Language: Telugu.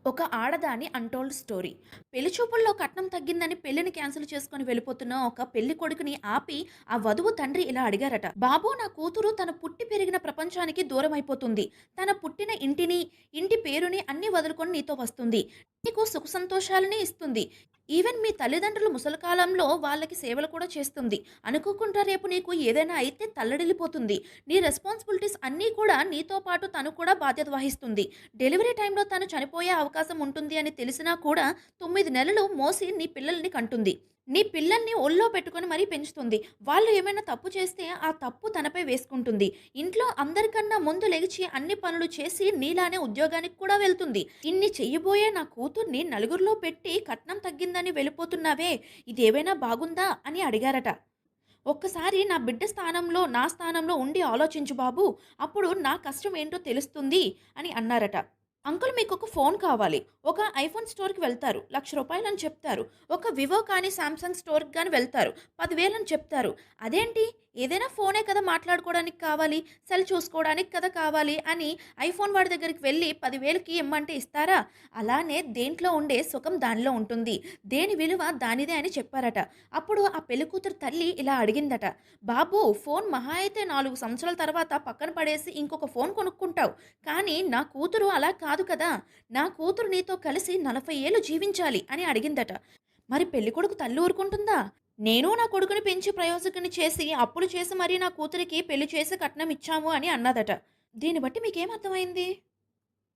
ఒక ఆడదాని అన్‌టోల్డ్ స్టోరీ. పెళ్లి చూపుల్లో కట్నం తగ్గిందని పెళ్లిని క్యాన్సిల్ చేసుకొని వెళ్ళిపోతున్న ఒక పెళ్లి కొడుకుని ఆపి, ఆ వధువు తండ్రి ఇలా అడిగారట. "బాబూ, నా కూతురు తను పుట్టి పెరిగిన ప్రపంచానికి దూరమైపోతుంది. తన పుట్టిన ఇంటిని, ఇంటి పేరుని అన్నీ వదులుకొని నీతో వస్తుంది. నీకు సుఖ సంతోషాలని ఇస్తుంది. ఈవెన్ మీ తల్లిదండ్రులు ముసలి కాలంలో వాళ్ళకి సేవలు కూడా చేస్తుంది. అనుకోకుండా రేపు నీకు ఏదైనా అయితే తల్లడిల్లిపోతుంది. నీ రెస్పాన్సిబిలిటీస్ అన్నీ కూడా నీతో పాటు తను కూడా బాధ్యత వహిస్తుంది. డెలివరీ టైంలో తను చనిపోయే అవకాశం ఉంటుంది అని తెలిసినా కూడా 9 నెలలు మోసి నీ పిల్లల్ని కంటుంది. నీ పిల్లల్ని ఒళ్ళో పెట్టుకొని మరీ పెంచుతుంది. వాళ్ళు ఏమైనా తప్పు చేస్తే ఆ తప్పు తనపై వేసుకుంటుంది. ఇంట్లో అందరికన్నా ముందు లెగిచి అన్ని పనులు చేసి నీలానే ఉద్యోగానికి కూడా వెళ్తుంది. ఇన్ని చెయ్యబోయే నా కూతుర్ని నలుగురిలో పెట్టి కట్నం తగ్గిందని వెళ్ళిపోతున్నావే, ఇదేవైనా బాగుందా అని అడిగారట. ఒక్కసారి నా బిడ్డ స్థానంలో, నా స్థానంలో ఉండి ఆలోచించు బాబు. అప్పుడు నా కష్టం ఏంటో తెలుస్తుంది అని అన్నారట. అంకుల్, మీకొక ఫోన్ కావాలి. ఒక ఐఫోన్ స్టోర్‌కి వెళ్తారు. ₹1,00,000 అని చెప్తారు. ఒక వివో కానీ, సామ్‌సంగ్ స్టోర్‌కి గాని వెళ్తారు. 10,000 అని చెప్తారు. అదేంటి? ఏదైనా ఫోనే కదా మాట్లాడుకోవడానికి కావాలి, సెల్ చూసుకోవడానికి కదా కావాలి అని ఐఫోన్ వాడి దగ్గరికి వెళ్లి 10,000కి ఇమ్మంటే ఇస్తారా? అలానే దేంట్లో ఉండే సుఖం దానిలో ఉంటుంది. దేని విలువ దానిదే అని చెప్పారట. అప్పుడు ఆ పెళ్ళికూతురు తల్లి ఇలా అడిగిందట. బాబు, ఫోన్ మహా అయితే 4 సంవత్సరాల తర్వాత పక్కన పడేసి ఇంకొక ఫోన్ కొనుక్కుంటావు. కానీ నా కూతురు అలా కాదు కదా! నా కూతురు నీతో కలిసి 40 ఏళ్ళు జీవించాలి అని అడిగిందట. మరి పెళ్ళికొడుకు తల్లి ఊరుకుంటుందా? నేను నా కొడుకుని పెంచి ప్రయోజకుడిని చేసి, అప్పులు చేసి మరీ నా కూతురికి పెళ్లి చేసి కట్నం ఇచ్చాము అని అన్నదట. దీన్ని బట్టి మీకేం అర్థమైంది?